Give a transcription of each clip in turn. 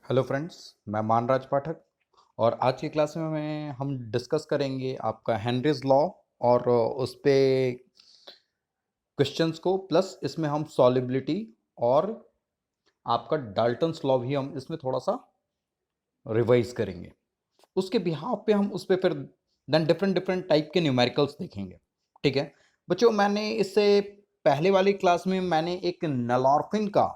Hello friends, मैं मानराज पाठक और आज की क्लास में हम डिस्कस करेंगे आपका हेनरीज लॉ और उस पे क्वेश्चंस को, प्लस इसमें हम सॉलिबिलिटी और आपका डाल्टन्स लॉ भी हम इसमें थोड़ा सा रिवाइज करेंगे। उसके बिहाफ पे हम उस पे फिर देन डिफरेंट डिफरेंट टाइप के न्यूमेरिकल्स देखेंगे। ठीक है बच्चों, मैंने इससे पहले वाली क्लास में मैंने एक नलॉर्फिन का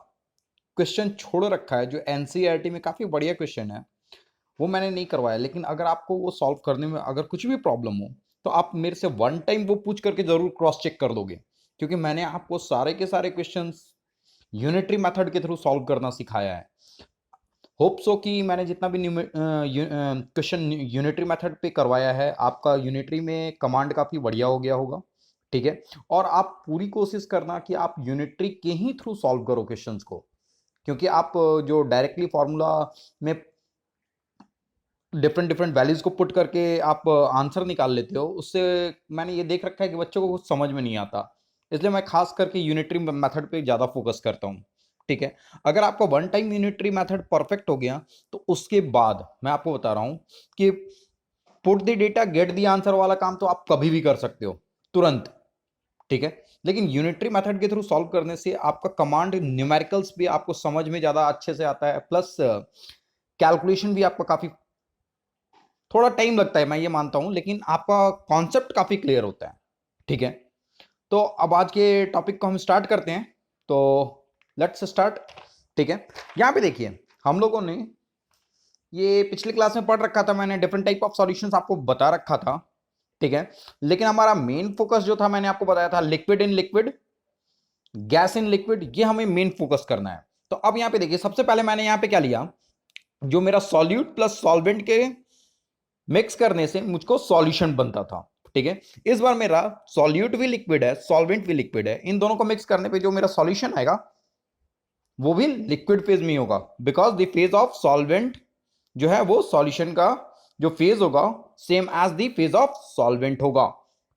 क्वेश्चन छोड़ रखा है जो एनसीईआरटी में काफ़ी बढ़िया क्वेश्चन है, वो मैंने नहीं करवाया। लेकिन अगर आपको वो सॉल्व करने में अगर कुछ भी प्रॉब्लम हो तो आप मेरे से वन टाइम वो पूछ करके जरूर क्रॉस चेक कर दोगे, क्योंकि मैंने आपको सारे के सारे क्वेश्चंस यूनिटरी मेथड के थ्रू सॉल्व करना सिखाया है। होप सो कि मैंने जितना भी क्वेश्चन यूनिटरी मेथड पे करवाया है, आपका यूनिटरी में कमांड काफ़ी बढ़िया हो गया होगा। ठीक है, और आप पूरी कोशिश करना कि आप यूनिटरी के ही थ्रू सॉल्व करो क्वेश्चंस को, क्योंकि आप जो डायरेक्टली फॉर्मूला में डिफरेंट डिफरेंट वैल्यूज को पुट करके आप आंसर निकाल लेते हो, उससे मैंने ये देख रखा है कि बच्चों को कुछ समझ में नहीं आता। इसलिए मैं खास करके यूनिटरी मेथड पे ज़्यादा फोकस करता हूँ। ठीक है, अगर आपका one time unitary method perfect हो गया तो उसके बाद मैं आपको बता रहा हूँ कि put the data get the answer वाला काम तो आप कभी भी कर सकते हो तुरंत। ठीक है, लेकिन यूनिटरी मेथड के थ्रू सॉल्व करने से आपका कमांड न्यूमेरिकल्स भी आपको समझ में ज़्यादा अच्छे से आता है, प्लस कैलकुलेशन भी आपका काफ़ी थोड़ा टाइम लगता है, मैं ये मानता हूं, लेकिन आपका कॉन्सेप्ट काफी क्लियर होता है। ठीक है, तो अब आज के टॉपिक को हम स्टार्ट करते हैं। तो लेट्स स्टार्ट। ठीक है, यहां पे देखिए हम लोगों ने ये पिछली क्लास में पढ़ रखा था, मैंने डिफरेंट टाइप ऑफ सॉल्यूशंस आपको बता रखा था। ठीक है, लेकिन हमारा मेन फोकस जो था मैंने आपको बताया था liquid in liquid, gas in liquid, ये हमें मेन फोकस करना है। तो अब यहां पे देखिए, सबसे पहले मैंने यहां पे क्या लिया, जो मेरा सॉल्यूट प्लस सॉल्वेंट के मिक्स करने से मुझको सॉल्यूशन बनता था। ठीक है, इस बार मेरा सॉल्यूट भी लिक्विड है, सॉल्वेंट भी लिक्विड है, इन दोनों को मिक्स करने पे जो मेरा सॉल्यूशन आएगा वो भी लिक्विड फेज में होगा, because the phase of solvent जो है वो सॉल्यूशन का जो फेज होगा same as the phase of solvent होगा।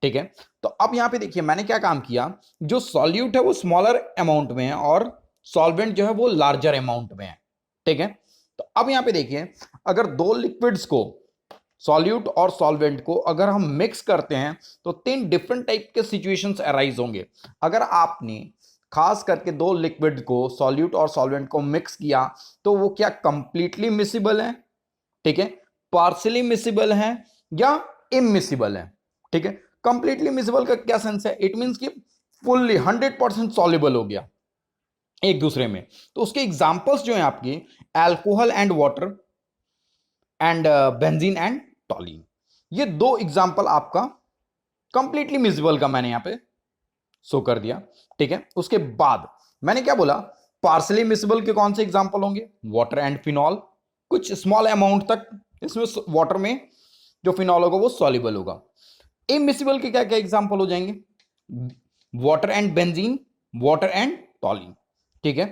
ठीक है, तो अब यहां पे देखिए मैंने क्या काम किया, जो सॉल्यूट है वो स्मॉलर अमाउंट में है और सॉल्वेंट जो है वो लार्जर अमाउंट में है। ठीक है, तो अब यहां पे देखिए, अगर दो लिक्विड्स को, सॉल्यूट और सॉल्वेंट को अगर हम मिक्स करते हैं तो तीन डिफरेंट टाइप के सिचुएशंस अराइज होंगे। अगर आपने खास करके दो लिक्विड को, सॉल्यूट और सॉल्वेंट को मिक्स किया, तो वो क्या कंप्लीटली मिसिबल है, ठीक है, पार्शियली मिसिबल है या इमिसिबल है। ठीक है, कंप्लीटली मिसिबल का क्या सेंस है, इट मींस कि फुल्ली 100% सॉल्युबल हो गया एक दूसरे में। तो उसके एग्जांपल्स जो हैं आपकी alcohol and water and benzene and टॉलिन, ये दो एग्जांपल आपका कंप्लीटली मिसिबल का मैंने यहां पे शो कर दिया। ठीक है, उसके बाद मैंने क्या बोला, पार्सली मिसिबल के कौन से एग्जांपल होंगे, वाटर एंड फिनॉल, कुछ स्मॉल अमाउंट तक इसमें वाटर में जो फिनॉल होगा वो सॉल्युबल होगा। इमिसिबल के क्या क्या एग्जांपल हो जाएंगे, water and benzene, water and टॉलिन। ठीक है,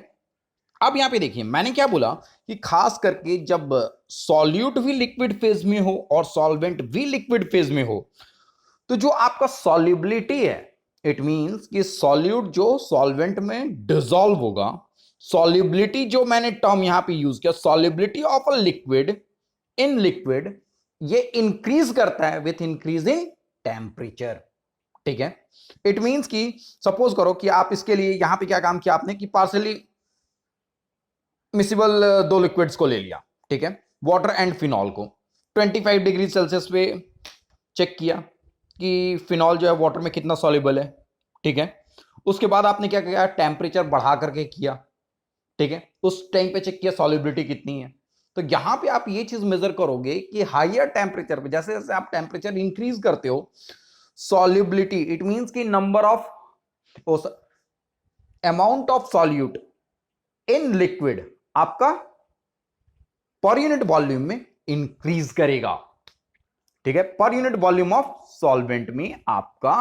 अब यहां पे देखिए मैंने क्या बोला कि खास करके जब सॉल्यूट भी लिक्विड फेज में हो और सॉल्वेंट भी लिक्विड फेज में हो, तो जो आपका सॉल्युबिलिटी है, इट मींस कि सॉल्यूट जो सॉल्वेंट में डिसॉल्व होगा, सॉल्युबिलिटी जो मैंने टर्म यहां पे यूज किया, solubility of a liquid in liquid, ये इंक्रीज करता है विथ इंक्रीजिंग टेम्परेचर। ठीक है, इट मींस कि सपोज करो कि आप इसके लिए यहां पे क्या काम किया आपने कि पार्सली मिसिबल दो लिक्विड्स को ले लिया। ठीक है, वाटर एंड फिनॉल को 25 डिग्री सेल्सियस पे चेक किया कि फिनॉल जो है वाटर में कितना सॉल्युबल है। ठीक है, उसके बाद आपने क्या किया, टेम्परेचर बढ़ा करके किया। ठीक है, उस टाइम पे चेक किया सॉल्युबिलिटी कितनी है। तो यहां पे आप ये चीज मेजर करोगे कि हायर टेम्परेचर पे जैसे जैसे आप टेम्परेचर इंक्रीज करते हो, सॉल्युबिलिटी इट मींस कि number of amount of solute in liquid आपका पर यूनिट वॉल्यूम में इंक्रीज करेगा। ठीक है, per unit volume of solvent में आपका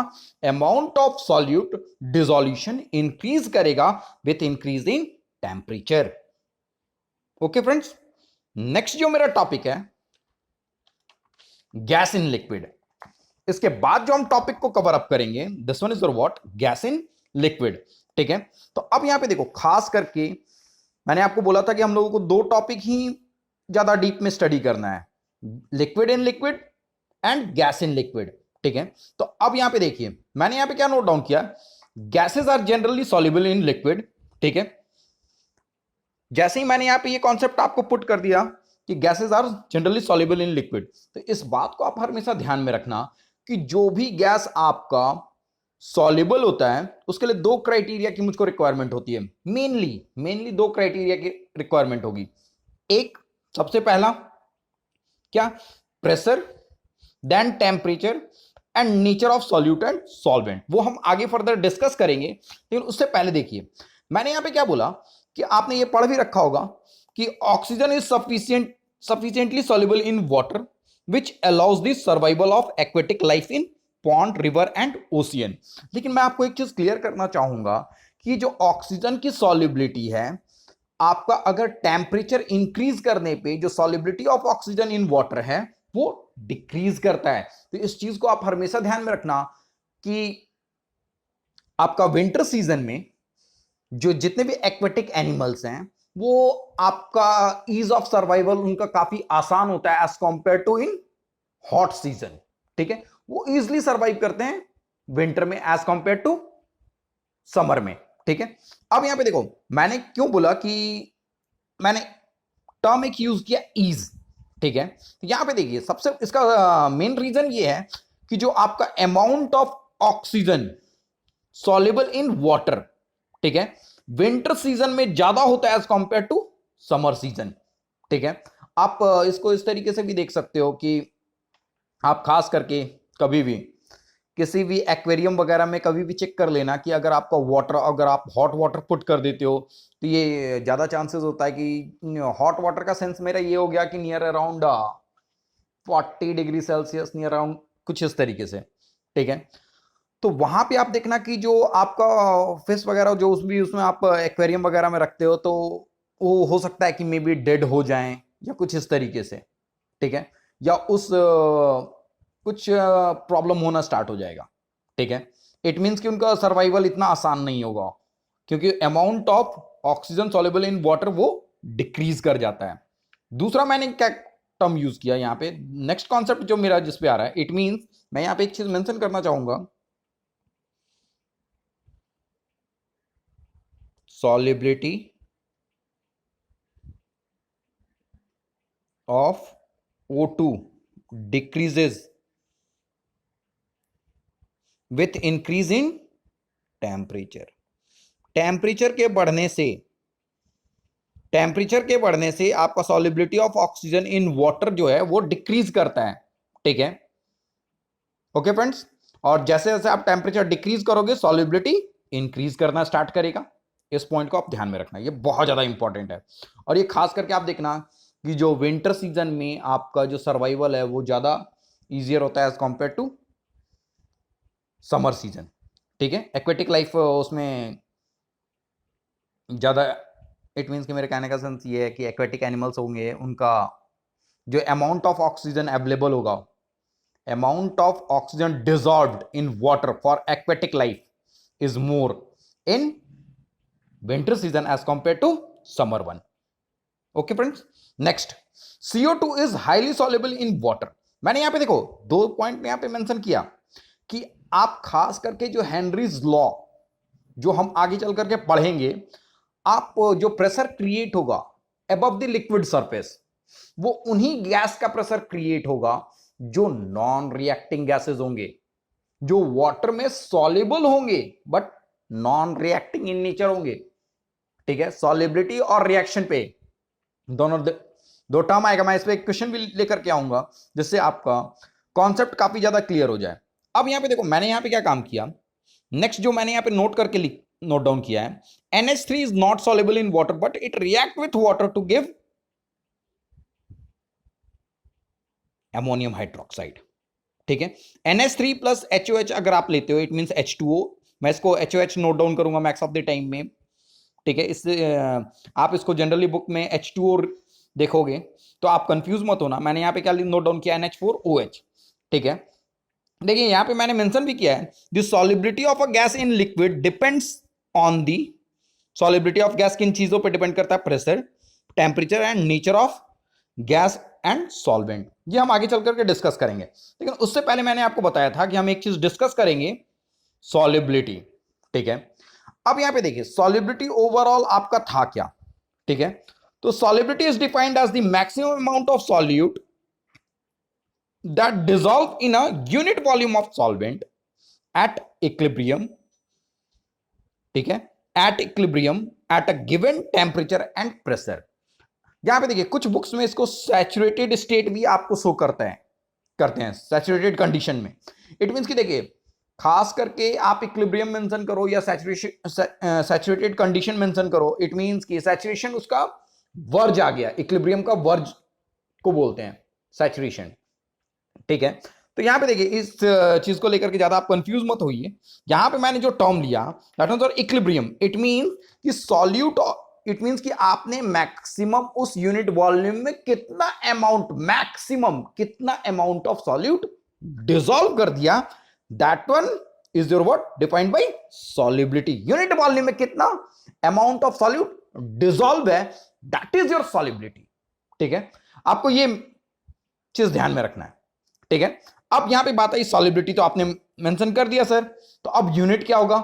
amount of solute dissolution increase करेगा with increasing temperature. Okay friends, next जो मेरा टॉपिक है गैस इन लिक्विड, इसके बाद जो हम टॉपिक को कवर अप करेंगे this one is your what, gas in liquid. ठीक है, तो अब यहां पे देखो, खास करके मैंने आपको बोला था कि हम लोगों को दो टॉपिक ही ज्यादा डीप में स्टडी करना है, liquid in liquid and gas in liquid, ठीक है। तो अब यहां पे देखिए मैंने यहां पे क्या नोट डाउन किया, gases are generally soluble in liquid, ठीक है। जैसे ही मैंने यहां पे ये कॉन्सेप्ट आपको पुट कर दिया कि gases are generally soluble in liquid, तो इस बात को आप हमेशा ध्यान में रखना कि जो भी गैस आपका सॉल्युबल होता है उसके लिए दो क्राइटेरिया की मुझको रिक्वायरमेंट होती है, मेनली दो क्राइटेरिया की रिक्वायरमेंट होगी। एक, सबसे पहला क्या, pressure, then temperature and nature of solute and solvent, वो हम आगे फर्दर डिस्कस करेंगे। लेकिन उससे पहले देखिए मैंने यहां पे क्या बोला कि आपने ये पढ़ भी रखा होगा कि oxygen is sufficiently soluble in water which allows the survival of aquatic life in pond, river and ocean. लेकिन मैं आपको एक चीज क्लियर करना चाहूंगा कि जो ऑक्सीजन की सॉल्युबिलिटी है, आपका अगर टेम्परेचर इंक्रीज करने पे जो solubility of oxygen in water है वो डिक्रीज करता है। तो इस चीज को आप हमेशा ध्यान में रखना कि आपका विंटर सीजन में जो जितने भी एक्वेटिक एनिमल्स हैं वो आपका ईज ऑफ सर्वाइवल उनका काफी आसान होता है as compare to in hot season, ठीक है। वो इजिली सर्वाइव करते हैं विंटर में एज कंपेयर टू समर में, ठीक है। अब यहां पे देखो मैंने क्यों बोला कि मैंने टर्म एक यूज किया ईज, ठीक है। तो यहां पे देखिए सबसे इसका मेन रीजन ये है कि जो आपका amount of oxygen soluble in water, ठीक है, विंटर सीजन में ज्यादा होता है as compare to summer season, ठीक है। आप इसको इस तरीके से भी देख सकते हो कि आप खास करके कभी भी किसी भी एक्वेरियम वगैरह में कभी भी चेक कर लेना कि अगर आपका वाटर, अगर आप हॉट वाटर पुट कर देते हो तो ये ज्यादा चांसेस होता है कि हॉट वाटर का सेंस मेरा ये हो गया कि near around 40 degree Celsius, near around कुछ इस तरीके से, ठीक है। तो वहां पे आप देखना कि जो आपका फिश वगैरह जो उसमें आप एक्वेरियम वगैरह में रखते हो तो वो हो सकता है कि मे बी डेड हो जाएं या कुछ इस तरीके से, ठीक है, या उस कुछ प्रॉब्लम होना स्टार्ट हो जाएगा, ठीक है। इट मीन्स कि उनका सर्वाइवल इतना आसान नहीं होगा क्योंकि amount of oxygen soluble in water वो डिक्रीज कर जाता है। दूसरा मैंने क्या टर्म यूज किया यहां पे, नेक्स्ट कॉन्सेप्ट जो मेरा जिस पे आ रहा है, इट मीन्स मैं यहां पे एक चीज मेंशन करना चाहूंगा, solubility of O2 decreases with increase in temperature। Temperature के बढ़ने से आपका solubility of oxygen in water जो है वो डिक्रीज करता है, ठीक है। ओके फ्रेंड्स, और जैसे जैसे आप टेम्परेचर डिक्रीज करोगे सॉल्युबिलिटी इंक्रीज करना स्टार्ट करेगा। इस पॉइंट को आप ध्यान में रखना, ये बहुत ज्यादा इंपॉर्टेंट है। और ये खास करके आप देखना कि जो विंटर सीजन में आपका जो सर्वाइवल है वो ज्यादा इजियर होता है as compare to summer season, ठीक है। एक्वेटिक लाइफ उसमें ज्यादा, इट मीन्स कि मेरे कहने का सेंस ये है कि एक्वेटिक एनिमल्स होंगे उनका जो अमाउंट ऑफ ऑक्सीजन अवेलेबल होगा, amount of oxygen dissolved in water for aquatic life is more in winter season as compared to summer one। okay friends, next CO2 is highly soluble in water। मैंने यहां पे देखो दो point में यहां पे mention किया कि आप खास करके जो हेनरीज लॉ जो हम आगे चल करके पढ़ेंगे, आप जो प्रेशर क्रिएट होगा अबव द लिक्विड सरफेस वो उन्हीं गैस का प्रेशर क्रिएट होगा जो नॉन रिएक्टिंग गैसेस होंगे, जो वाटर में सॉल्युबल होंगे but non reacting in nature होंगे, ठीक है। सॉल्युबिलिटी और रिएक्शन पे दोनों दो टर्म आएगा, मैं इस पे एक क्वेश्चन भी लेकर के आऊंगा जिससे आपका कॉन्सेप्ट काफी ज्यादा क्लियर हो जाए। अब यहां पे देखो मैंने यहां पे क्या काम किया, नेक्स्ट जो मैंने यहां पे नोट डाउन किया है, NH3 is not soluble in water but it react with water to give ammonium hydroxide, ठीक है। NH3 प्लस HOH अगर आप लेते हो इट मींस H2O, मैं इसको HOH नोट डाउन करूंगा मैक्स ऑफ द टाइम में, ठीक है। इससे आप इसको जनरली बुक में H2O देखोगे तो आप कंफ्यूज मत होना। मैंने यहाँ पे क्या नोट डाउन किया, NH4OH, ठीक है। देखिए यहाँ पे मैंने मेंशन भी किया है the solubility of a gas in liquid depends on the solubility of gas, किन चीजों पे डिपेंड करता है, pressure, temperature and nature of gas and solvent, ये हम आगे चल करके डिस्कस करेंगे। लेकिन उससे पहले मैंने आपको बताया था कि हम एक चीज डिस्कस करेंगे, सॉलिबिलिटी। ठीक है, अब यहां पे देखिए सॉलिबिलिटी ओवरऑल आपका था क्या। ठीक है, तो solubility is defined as the maximum amount of solute that dissolve in a unit volume of solvent at equilibrium, ठीक है, at equilibrium at a given temperature and pressure। यहां पे देखिए कुछ बुक्स में इसको सैचुरेटेड स्टेट भी आपको शो करते हैं सैचुरेटेड कंडीशन में। इट मींस कि देखिए खास करके आप इक्विलिब्रियम मेंशन करो या सैचुरेटेड कंडीशन मेंशन करो, इट मींस कि सैचुरेशन उसका वर्ज आ गया, इक्विलिब्रियम का वर्ज को बोलते हैं सैचुरेशन। ठीक है, तो यहां पे देखिए इस चीज को लेकर के ज्यादा आप कंफ्यूज मत होइए। यहां पे मैंने जो टर्म लिया that means equilibrium, it means कि सॉल्यूट, इट मींस कि आपने मैक्सिमम उस यूनिट वॉल्यूम में कितना अमाउंट, मैक्सिमम कितना अमाउंट ऑफ सॉल्यूट डिसॉल्व कर दिया, that one is your what defined by solubility. Unit volume में कितना अमाउंट ऑफ सॉल्यूट डिसॉल्व है, दैट इज योर सॉल्युबिलिटी। ठीक है, आपको ये चीज ध्यान में रखना है। ठीक है, अब यहां पे बात आई सॉल्युबिलिटी, तो आपने मेंशन कर दिया सर, तो अब यूनिट क्या होगा?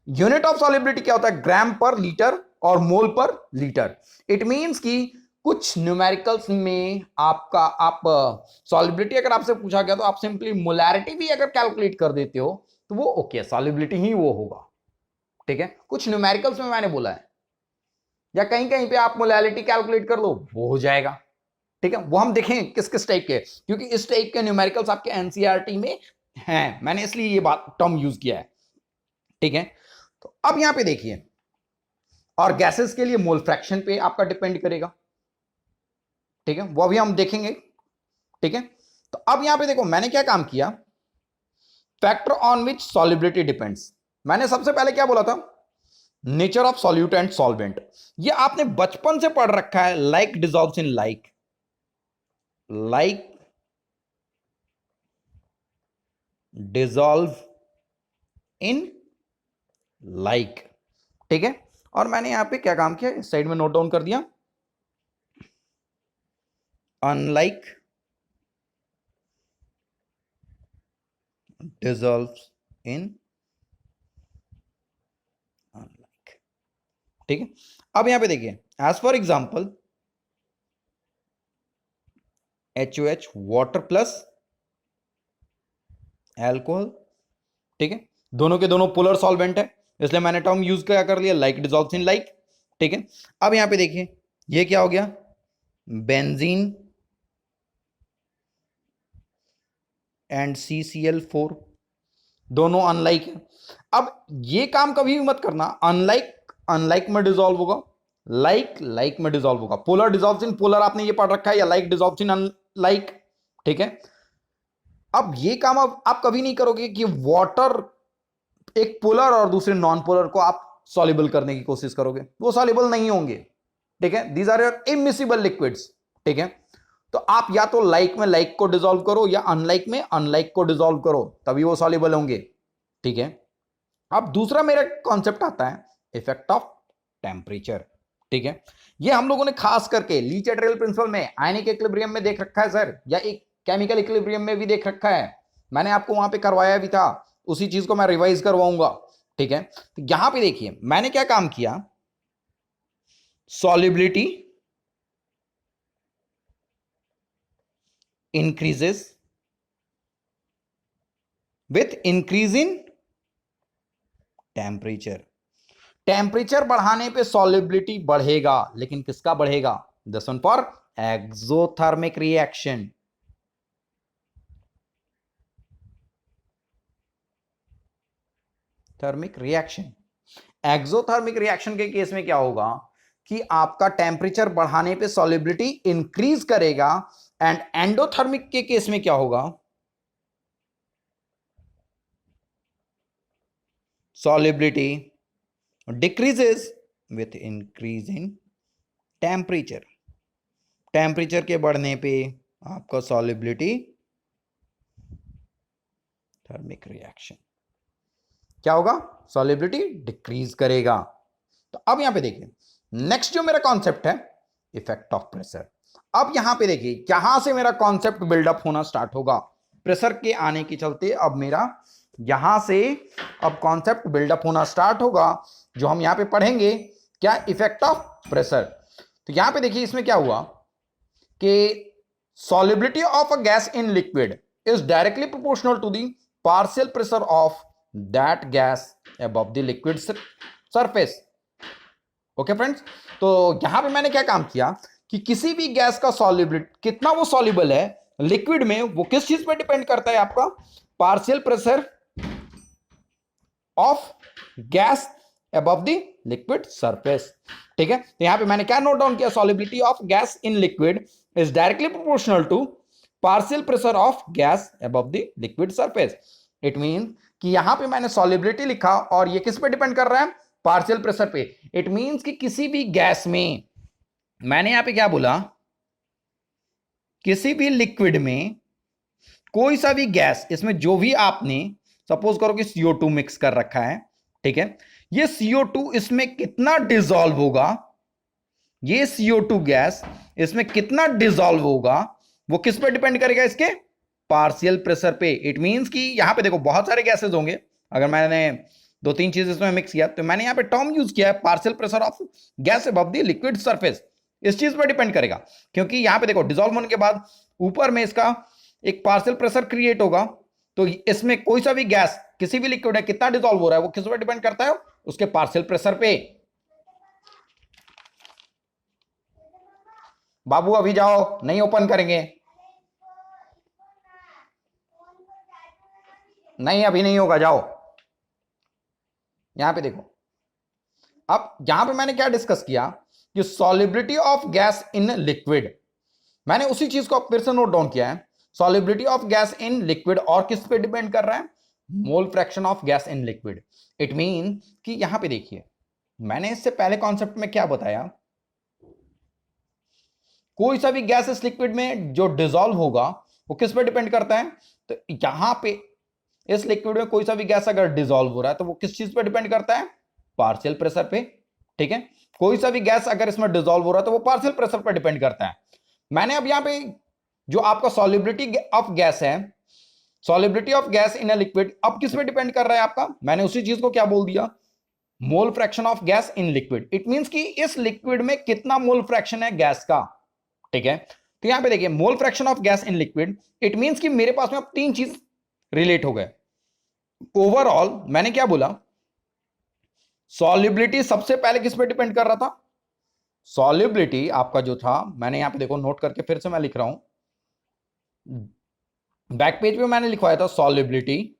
यूनिट ऑफ सॉल्युबिलिटी क्या होता है? ग्राम पर लीटर और मोल पर लीटर। इट मींस कि कुछ न्यूमेरिकल्स में आपका आप सॉल्युबिलिटी अगर आपसे पूछा गया तो आप सिंपली मोलैरिटी भी अगर कैलकुलेट कर देते हो तो वो ओके, सॉल्युबिलिटी ही वो होगा। ठीक है, कुछ न्यूमेरिकल्स में मैंने बोला है, या कहीं कहीं पे आप मोलैरिटी कैलकुलेट कर लो वो हो जाएगा। ठीक है, वो हम देखें किस किस टाइप के, क्योंकि इस टाइप के न्यूमेरिकल्स आपके एनसीईआरटी में हैं, मैंने इसलिए ये बात टर्म यूज किया है। ठीक है, तो अब यहां पे देखिए, और गैसेस के लिए मोल फ्रैक्शन पे आपका डिपेंड करेगा। ठीक है, वो अभी हम देखेंगे। ठीक है, तो अब यहां पे देखो मैंने क्या काम किया, factor on which solubility depends. मैंने सबसे पहले क्या बोला था? Nature of solute and solvent. ये आपने बचपन से पढ़ रखा है, like dissolves in like, like dissolve in like. ठीक है, और मैंने यहां पे क्या काम किया, इस साइड में नोट डाउन कर दिया, अनलाइक डिसॉल्व्स इन अनलाइक। ठीक है, अब यहां पे देखिए as for example HOH water plus alcohol. ठीक है, दोनों के दोनों पोलर सॉल्वेंट है, इसलिए मैंने टर्म यूज क्या कर लिया, लाइक डिसॉल्व्स इन लाइक। ठीक है, अब यहां पे देखिए ये क्या हो गया, बेंजीन एंड CCl4, दोनों अनलाइक है। अब ये काम कभी भी मत करना, अनलाइक अनलाइक में डिसॉल्व होगा, लाइक लाइक में डिसॉल्व होगा। पोलर डिसॉल्व्स इन पोलर आपने ये पढ़ रखा है, या लाइक डिसॉल्व्स इन अनलाइक। ठीक है, अब ये काम अब आप कभी नहीं करोगे कि वाटर एक पोलर और दूसरे नॉन पोलर को आप सॉल्युबल करने की कोशिश करोगे, वो सॉल्युबल नहीं होंगे। ठीक है, these are your immiscible liquids. ठीक है, तो आप या तो लाइक में लाइक को डिसॉल्व करो या अनलाइक में अनलाइक को डिसॉल्व करो, तभी वो सॉल्युबल होंगे। ठीक है, अब दूसरा मेरा कॉन्सेप्ट आता है इफेक्ट ऑफ टेम्परेचर। ठीक है, ये हम लोगों ने खास करके ली चैटरल प्रिंसिपल में आयनिक इक्विलिब्रियम में देख रखा है सर, या एक केमिकल इक्विलिब्रियम में भी देख रखा है, मैंने आपको वहां पे करवाया भी था, उसी चीज को मैं रिवाइज करवाऊंगा। ठीक है, तो यहां पे देखिए मैंने क्या काम किया, solubility increases with increase in temperature। Temperature बढ़ाने पे सॉल्युबिलिटी बढ़ेगा, लेकिन किसका बढ़ेगा? This one for exothermic reaction. Thermic reaction, exothermic reaction के केस में क्या होगा कि आपका टेम्परेचर बढ़ाने पे सॉल्युबिलिटी इंक्रीज करेगा, एंड एंडोथर्मिक के केस में क्या होगा, solubility decreases with increase in temperature. Temperature के बढ़ने पे आपका सॉल्युबिलिटी, थर्मिक रिएक्शन क्या होगा, सॉल्युबिलिटी डिक्रीज करेगा। तो अब यहां पे देखिए नेक्स्ट जो मेरा कॉन्सेप्ट है इफेक्ट ऑफ प्रेशर। अब यहां पे देखिए, यहां से मेरा कॉन्सेप्ट बिल्डअप होना स्टार्ट होगा। प्रेशर के आने के चलते अब मेरा यहां से अब कॉन्सेप्ट बिल्डअप होना स्टार्ट होगा, जो हम यहां पे पढ़ेंगे क्या, इफेक्ट ऑफ प्रेशर। तो यहां पे देखिए इसमें क्या हुआ कि solubility of a gas in liquid is directly proportional to the partial pressure of that gas above the liquid surface। Okay friends, तो यहां पे मैंने क्या काम किया कि किसी भी गैस का सॉल्युबिलिटी कितना वो सॉल्युबल है लिक्विड में, वो किस चीज पे डिपेंड करता है, आपका partial pressure of gas above the liquid surface. ठीक है, तो यहां पे मैंने क्या नोट डाउन किया, solubility of gas in liquid is directly proportional to partial pressure of gas above the liquid surface. It mean कि यहां पे मैंने सॉल्युबिलिटी लिखा और ये किस पे डिपेंड कर रहा है, पार्शियल प्रेशर पे। इट मींस कि किसी भी गैस में, मैंने यहां पे क्या बोला, किसी भी लिक्विड में कोई सा भी गैस, इसमें जो भी आपने सपोज करो कि CO2 मिक्स कर रखा है, ठीक है, ये CO2 इसमें कितना डिसॉल्व होगा, ये CO2 गैस इसमें कितना डिसॉल्व होगा, वो किस पे डिपेंड करेगा, इसके पार्शियल प्रेशर पे। इट मींस कि यहां पे देखो बहुत सारे गैसेस होंगे, अगर मैंने दो तीन चीज इसमें मिक्स किया तो मैंने यहां पे टर्म यूज किया है partial pressure of gas above the liquid surface. इस चीज पर डिपेंड करेगा, क्योंकि यहां पे देखो डिसॉल्व होने के बाद ऊपर में इसका एक पार्शियल प्रेशर क्रिएट होगा, तो इसमें कोई सा भी गैस किसी भी लिक्विड है कितना डिसॉल्व हो रहा है वो किस पर डिपेंड करता है, उसके पार्शियल प्रेशर पे। बाबू अभी जाओ, नहीं ओपन करेंगे, नहीं अभी नहीं होगा, जाओ। यहां पे देखो, अब यहां पे मैंने क्या डिस्कस किया कि solubility of gas in liquid, मैंने उसी चीज को फिर से नोट डाउन किया है। Solubility of gas in liquid और किस पे डिपेंड कर रहा है, mole fraction of gas in liquid. It mean कि यहां पे देखिए, मैंने इससे पहले कॉन्सेप्ट में क्या बताया, कोई सा भी गैस इस लिक्विड में जो डिसॉल्व होगा वो किस पे डिपेंड करता है, तो यहां पे इस लिक्विड में कोई सा भी गैस अगर डिसॉल्व हो रहा है तो वो किस चीज पे डिपेंड करता है, पार्शियल प्रेशर पे। ठीक है, कोई सा भी गैस अगर इसमें डिसॉल्व हो रहा है तो वो पार्शियल प्रेशर पे डिपेंड करता है। मैंने अब यहां पे जो आपका सॉल्युबिलिटी ऑफ गैस है, solubility of gas in a liquid, अब किस पे डिपेंड कर रहा है आपका, मैंने उसी चीज को क्या बोल दिया, mole fraction of gas in liquid. It means कि इस लिक्विड में कितना मोल फ्रैक्शन है गैस का। ठीक है, तो यहां पे देखिए mole fraction of gas in liquid, it means कि मेरे पास में अब तीन चीज रिलेट हो गए। ओवरऑल मैंने क्या बोला, सॉल्युबिलिटी सबसे पहले किस पे डिपेंड कर रहा था, सॉल्युबिलिटी आपका जो था, मैंने यहां पे देखो नोट करके फिर से मैं लिख रहा हूं, बैक पेज पे मैंने लिखवाया था solubility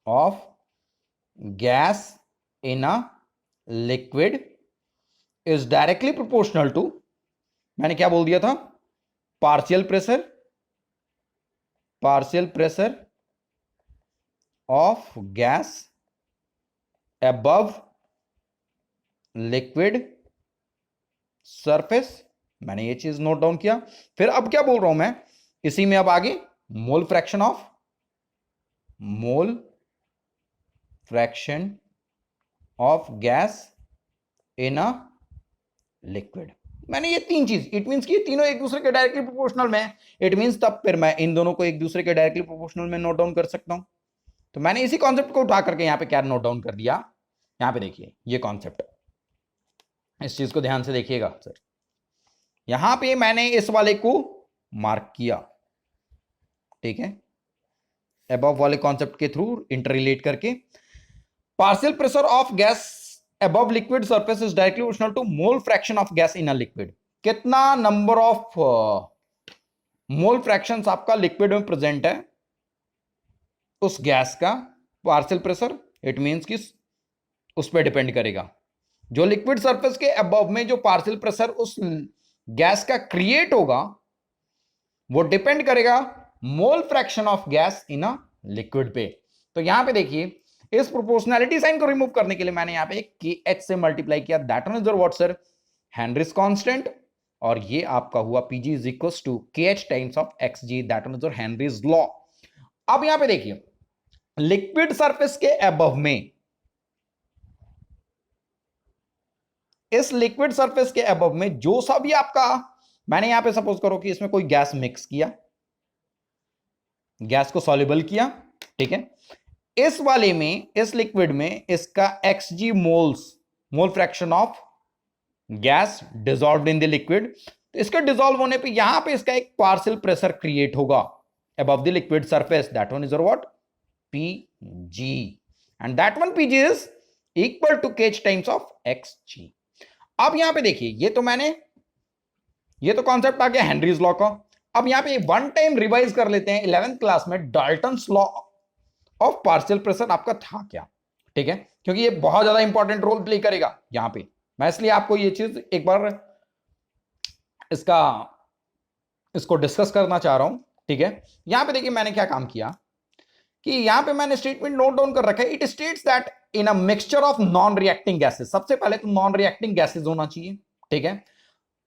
of gas in a liquid is directly proportional to, मैंने क्या बोल दिया था, partial pressure of gas above liquid surface. मैंने ये चीज नोट डाउन किया। फिर अब क्या बोल रहा हूं मैं, इसी में अब आगे mole fraction of gas in a liquid. मैंने ये तीन चीज, इट मींस कि ये तीनों एक दूसरे के डायरेक्टली प्रोपोर्शनल में, इट मींस तब फिर मैं इन दोनों को एक दूसरे के डायरेक्टली प्रोपोर्शनल में नोट डाउन कर सकता हूं। तो मैंने इसी कॉन्सेप्ट को उठा करके यहां पे क्या नोट डाउन कर दिया, यहां पे देखिए ये कॉन्सेप्ट, इस चीज को ध्यान से देखिएगा सर। यहां पे मैंने इस वाले को मार्क किया, ठीक है, अबव वाले कॉन्सेप्ट के थ्रू इंटर रिलेट करके, partial pressure of gas above liquid surface is directly proportional to mole fraction of gas in a liquid। कितना नंबर ऑफ मोल फ्रैक्शंस आपका लिक्विड में प्रेजेंट है उस गैस का पार्शियल प्रेशर, इट मींस कि उस पर डिपेंड करेगा। जो लिक्विड सरफेस के अबव में जो पार्शियल प्रेशर उस गैस का क्रिएट होगा वो डिपेंड करेगा mole fraction of gas in a liquid पे। तो यहां पे देखिए, इस प्रोपोर्शनैलिटी साइन को रिमूव करने के लिए मैंने यहां पे KH से मल्टीप्लाई किया, that one is what sir, Henry's constant, और ये आपका हुआ PG is equals to KH times of XG, that one is Henry's law. अब यहां पे देखिए, लिक्विड सरफेस के अबव में इस लिक्विड सरफेस के अबव में जो सा भी आपका, मैंने यहां पे सपोज करो कि इसमें कोई गैस मिक्स किया, गैस को सॉल्युबल किया, ठीक है, इस वाले में, इस लिक्विड में इसका xg mole fraction of gas dissolved in the liquid, तो इसके डिसॉल्व होने पे यहां पे इसका एक पार्शियल प्रेशर क्रिएट होगा above the liquid surface, that one is what, Pg, and that one Pg is equal to kh times of xg. अब यहां पे देखिए, ये तो कॉन्सेप्ट आ गया हेनरीज लॉ का। अब यहां पे वन टाइम रिवाइज कर लेते हैं, 11th क्लास में Dalton's law of partial pressure आपका था क्या, ठीक है, क्योंकि ये बहुत ज्यादा इंपॉर्टेंट रोल प्ले करेगा यहां पे। मैं इसलिए आपको ये चीज एक बार इसको डिस्कस करना चाह रहा हूं, ठीक है। यहां पे देखिए मैंने क्या काम किया कि यहां पे मैंने स्टेटमेंट नोट डाउन कर रखा है। It states that in a mixture of non reacting gases, सबसे पहले तो नॉन रिएक्टिंग गैसेस होना चाहिए, ठीक है।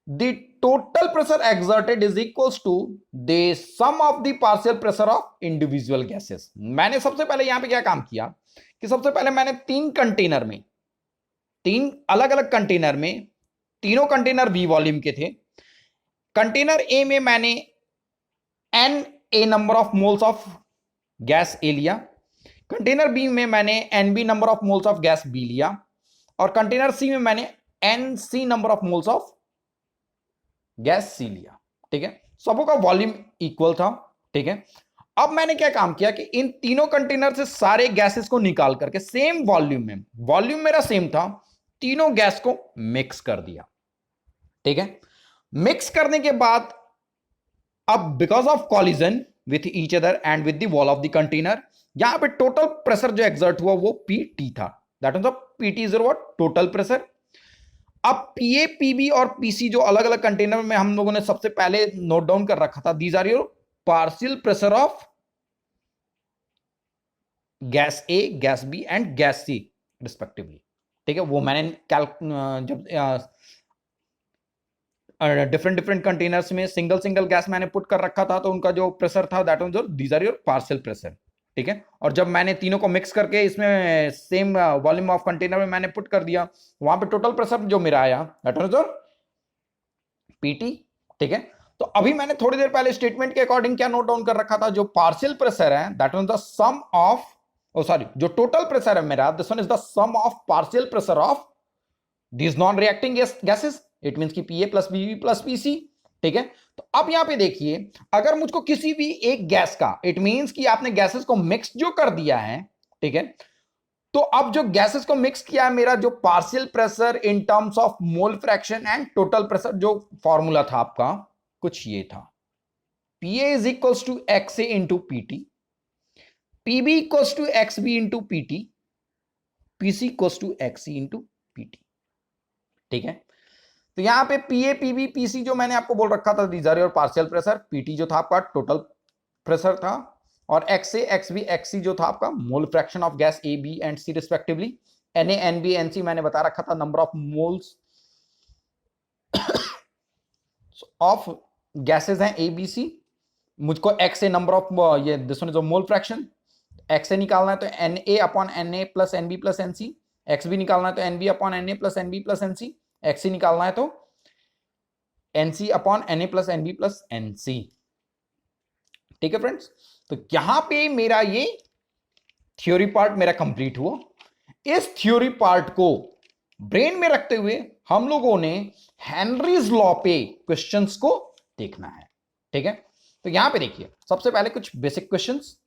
The total pressure exerted is equals to the sum of the partial pressure of individual gases. मैंने सबसे पहले यहां पे क्या काम किया कि सबसे पहले मैंने तीन अलग अलग कंटेनर में, तीनों कंटेनर बी वॉल्यूम के थे। कंटेनर ए में मैंने number of moles of gas A लिया, कंटेनर बी में मैंने NB number of moles of gas B लिया, और कंटेनर सी में मैंने NC number of moles of gas C लिया, ठीक है। सबों का वॉल्यूम इक्वल था, ठीक है। अब मैंने क्या काम किया कि इन तीनों कंटेनर से सारे गैसेस को निकाल करके सेम वॉल्यूम मेरा सेम था, तीनों गैस को मिक्स कर दिया, ठीक है। मिक्स करने के बाद अब because of collision with each other and with the wall of the container, यहां पे टोटल प्रेशर जो एक्सर्ट हुआ वो PT था, that means PT is what, total pressure. अब PA, PB और PC जो अलग अलग कंटेनर में हम लोगों ने सबसे पहले नोट डाउन कर रखा था, these are your partial pressure of gas A, gas B and gas C respectively, ठीक है। वो मैंने जब डिफरेंट कंटेनर्स में सिंगल गैस मैंने पुट कर रखा था, तो उनका जो प्रेशर था that was these are your partial pressure, ठीक है। और जब मैंने तीनों को मिक्स करके इसमें सेम वॉल्यूम ऑफ कंटेनर में मैंने पुट कर दिया, वहां पे टोटल प्रेशर जो मेरा आया दैट वाज योर PT, ठीक है। तो अभी मैंने थोड़ी देर पहले स्टेटमेंट के अकॉर्डिंग क्या नोट डाउन कर रखा था, जो पार्शियल प्रेशर है that was the sum of, जो टोटल प्रेशर है मेरा, this one is the sum of partial pressure of these non reacting gases, it means कि PA plus BB plus PC, ठीक है। तो अब यहां पे देखिए, अगर मुझको किसी भी एक गैस का, इट मींस कि आपने गैसेस को मिक्स जो कर दिया है, ठीक है, तो अब जो गैसेस को मिक्स किया है, मेरा जो partial pressure in terms of mole fraction and total pressure, जो फॉर्मूला था आपका कुछ ये था, PA is equals to XA into PT, PB equals to XB into PT, PC equals to XC into PT, ठीक है। तो यहां पे PA, PB, PC जो मैंने आपको बोल रखा था, these are your partial pressure, PT जो था आपका टोटल प्रेशर था, और XA, XB, XC जो था आपका mole fraction of gas A, B and C respectively. NA, NB, NC मैंने बता रखा था number of moles of gases हैं A, B, C। मुझको XA नंबर ऑफ ये this one is mole fraction, XA निकालना है तो NA upon NA plus NB plus NC, XB निकालना है तो NB upon NA plus NB plus NC, XC निकालना है तो NC upon NA plus NB plus NC, ठीक है फ्रेंड्स। तो यहां पे मेरा ये थ्योरी पार्ट मेरा कंप्लीट हुआ। इस थ्योरी पार्ट को ब्रेन में रखते हुए हम लोगों ने हेनरीज लॉ पे क्वेश्चंस को देखना है, ठीक है। तो यहां पे देखिए, सबसे पहले कुछ बेसिक क्वेश्चंस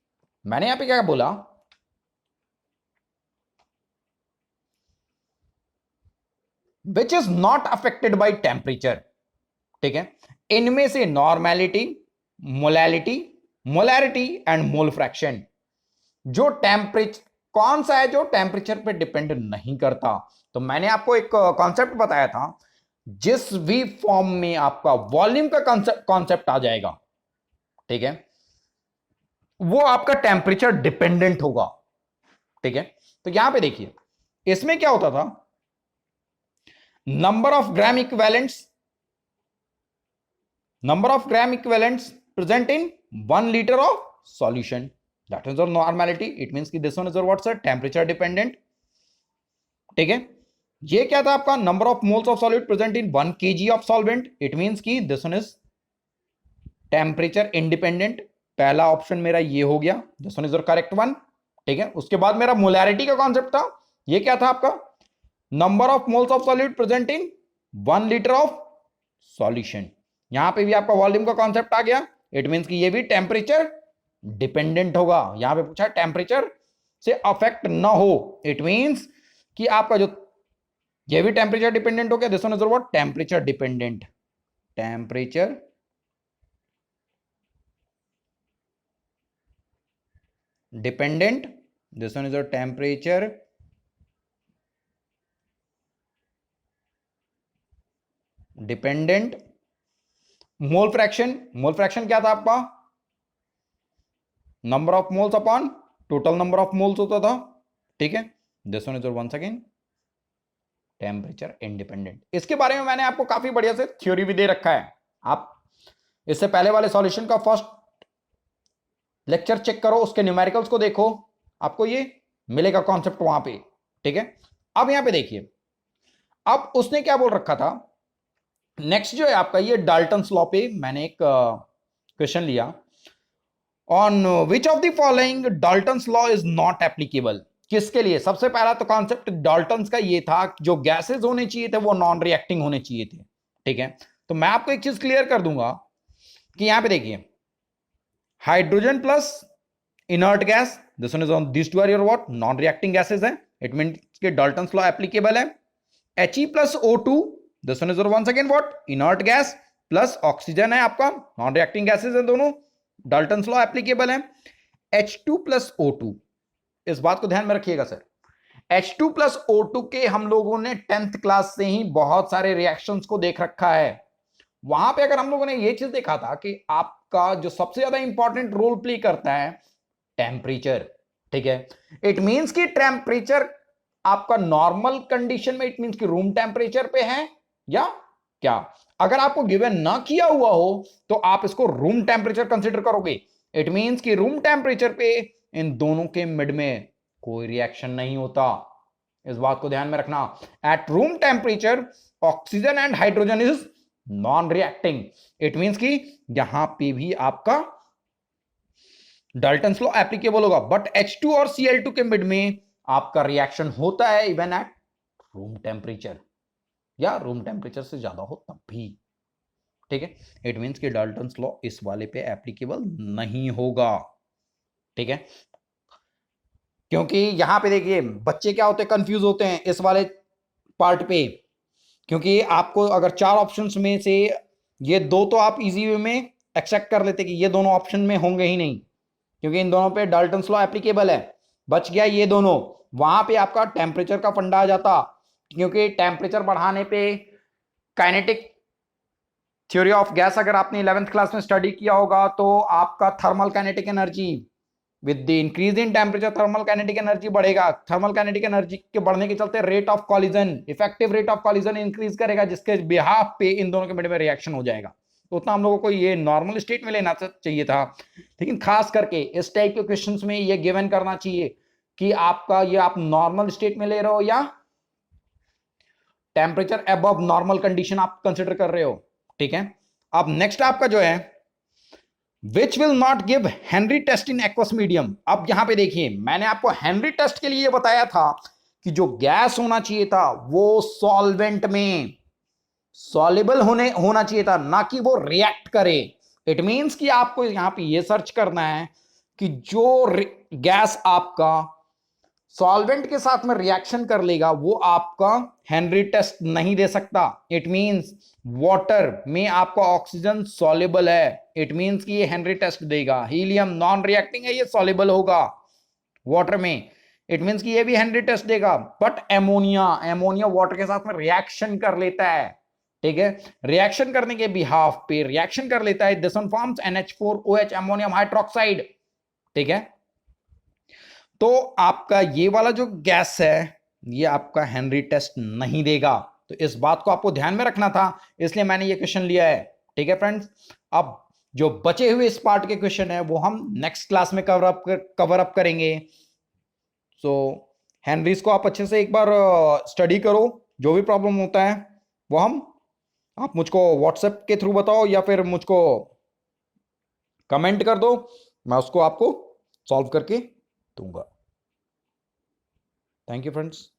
मैंने यहां पे क्या बोला, which is not affected by temperature, ठीक है। इनमें से normality, molarity and mole fraction, जो टेम्परेचर कौन सा है जो टेम्परेचर पे डिपेंड नहीं करता। तो मैंने आपको एक कॉन्सेप्ट बताया था, जिस भी फॉर्म में आपका वॉल्यूम का कॉन्सेप्ट आ जाएगा, ठीक है, वो आपका टेम्परेचर डिपेंडेंट होगा, ठीक है। तो यहां पे देखिए, इसमें क्या होता था, number of gram equivalents present in 1 liter of solution, that is our normality, it means कि this one is what sir, temperature dependent, ठीक है। ये क्या था आपका, number of moles of solid present in 1 kg of solvent. It means कि this one is temperature independent. पहला option मेरा ये हो गया, this one is your correct one. ठीक है, उसके बाद मेरा मोलैरिटी का कॉन्सेप्ट था, ये क्या था आपका, number of moles of solid present in 1 litre of solution. यहां पे भी आपका वॉल्यूम का कॉन्सेप्ट आ गया। इट मींस कि ये भी टेम्परेचर डिपेंडेंट होगा। यहां पे पूछा टेम्परेचर से अफेक्ट ना हो, इट मींस कि आपका जो ये भी टेम्परेचर डिपेंडेंट हो गया। This one is what, temperature dependent. Temperature dependent, this one is your temperature dependent. Mole fraction, mole fraction क्या था आपका, number of moles upon total number of moles होता था। ठीक है, this one is your once again temperature independent. इसके बारे में मैंने आपको काफी बढ़िया से थ्योरी भी दे रखा है। आप इससे पहले वाले सॉल्यूशन का फर्स्ट लेक्चर चेक करो, उसके न्यूमेरिकल्स को देखो, आपको ये मिलेगा कॉन्सेप्ट वहां पे। ठीक है, अब यहां पे देखिए, अब उसने क्या बोल रखा था, नेक्स्ट जो है आपका ये डाल्टन्स लॉ पे मैंने एक क्वेश्चन लिया, on which of the following Dalton's law is not applicable. किसके लिए, सबसे पहला तो कॉन्सेप्ट डाल्टन्स का ये था, जो गैसेज होने चाहिए थे वो नॉन रिएक्टिंग होने चाहिए थे। ठीक है, तो मैं आपको एक चीज क्लियर कर दूंगा कि यहां पे देखिए, hydrogen plus inert gas, this one is on, this two are your what, non reacting gases हैं। इट मींस के डाल्टन्स लॉ एप्लीकेबल है। He plus O2, this one is once again what, inert gas, plus oxygen है आपका, non reacting gases है दोनों, Dalton's law applicable है। H2 plus O2, इस बात को ध्यान में रखिएगा सर, H2 प्लस O2 के हम लोगों ने 10th क्लास से ही बहुत सारे रिएक्शंस को देख रखा है। वहां पे अगर हम लोगों ने ये चीज देखा था कि आपका जो सबसे ज्यादा इंपॉर्टेंट रोल प्ले करता है टेम्परेचर। ठीक है, इट मींस कि टेम्परेचर आपका नॉर्मल कंडीशन में, इट मींस कि रूम टेम्परेचर पे है या क्या। अगर आपको गिवन ना किया हुआ हो तो आप इसको रूम टेम्परेचर कंसीडर करोगे। इट मींस कि रूम टेम्परेचर पे इन दोनों के मिड में कोई रिएक्शन नहीं होता, इस बात को ध्यान में रखना। At room temperature oxygen and hydrogen is non reacting. It means कि यहां पे भी आपका डाल्टन्स लॉ एप्लीकेबल होगा, बट H2 और Cl2 के मिड में आपका रिएक्शन होता है इवन एट रूम टेम्परेचर, या रूम टेम्परेचर से ज्यादा हो तब भी। ठीक है, इट मींस कि डाल्टन्स लॉ इस वाले पे एप्लीकेबल नहीं होगा। ठीक है, क्योंकि यहां पे देखिए बच्चे क्या होते हैं, कंफ्यूज होते हैं इस वाले पार्ट पे, क्योंकि आपको अगर 4 ऑप्शंस में से ये 2 तो आप इजी वे में एक्सेप्ट कर लेते कि ये दोनों ऑप्शन में होंगे ही नहीं, क्योंकि इन दोनों पे डाल्टन्स लॉ एप्लीकेबल है। बच गया ये दोनों, वहां पे आपका टेम्परेचर का फंडा आ जाता, क्योंकि टेम्परेचर बढ़ाने पे काइनेटिक थ्योरी ऑफ गैस अगर आपने 11th क्लास में स्टडी किया होगा तो आपका thermal kinetic energy with the increase in temperature thermal kinetic energy बढ़ेगा। थर्मल काइनेटिक एनर्जी के बढ़ने के चलते rate of collision, effective rate of collision increase करेगा, जिसके बिहाफ पे इन दोनों के मिड में रिएक्शन हो जाएगा। तो उतना हम लोगों को ये नॉर्मल स्टेट में लेना चाहिए था, लेकिन खास करके इस टाइप के क्वेश्चंस में ये गिवन करना चाहिए कि आपका ये आप नॉर्मल स्टेट में ले रहे हो या टेम्परेचर अबव नॉर्मल कंडीशन आप कंसिडर कर रहे हो। ठीक है, अब नेक्स्ट आपका जो है which will not give Henry test in aqueous medium. अब यहां पे देखिए मैंने आपको हेनरी टेस्ट के लिए बताया था कि जो गैस होना चाहिए था वो सॉल्वेंट में सॉल्युबल होना चाहिए था, ना कि वो रिएक्ट करे। इट मींस कि आपको यहां पे ये सर्च करना है कि जो गैस आपका सॉल्वेंट के साथ में रिएक्शन कर लेगा वो आपका हेनरी टेस्ट नहीं दे सकता। इट मींस वाटर में आपका ऑक्सीजन सॉल्युबल है, इट मींस कि ये हेनरी टेस्ट देगा। हीलियम नॉन रिएक्टिंग है, ये सॉल्युबल होगा वाटर में, इट मींस कि ये भी हेनरी टेस्ट देगा। बट एमोनिया वाटर के साथ में रिएक्शन कर लेता है। ठीक है, रिएक्शन करने के बिहाफ पे रिएक्शन कर लेता है, this one forms NH4OH ammonium hydroxide. ठीक है, तो आपका ये वाला जो गैस है ये आपका हेनरी टेस्ट नहीं देगा, तो इस बात को आपको ध्यान में रखना था, इसलिए मैंने ये क्वेश्चन लिया है। ठीक है फ्रेंड्स, अब जो बचे हुए इस पार्ट के क्वेश्चन है वो हम नेक्स्ट क्लास में कवर अप करेंगे। सो हेनरीज को आप अच्छे से एक बार स्टडी करो, जो भी प्रॉब्लम होता है वो आप मुझको व्हाट्सएप के थ्रू बताओ या फिर मुझको कमेंट कर दो, मैं उसको आपको सॉल्व करके दूंगा। Thank you friends.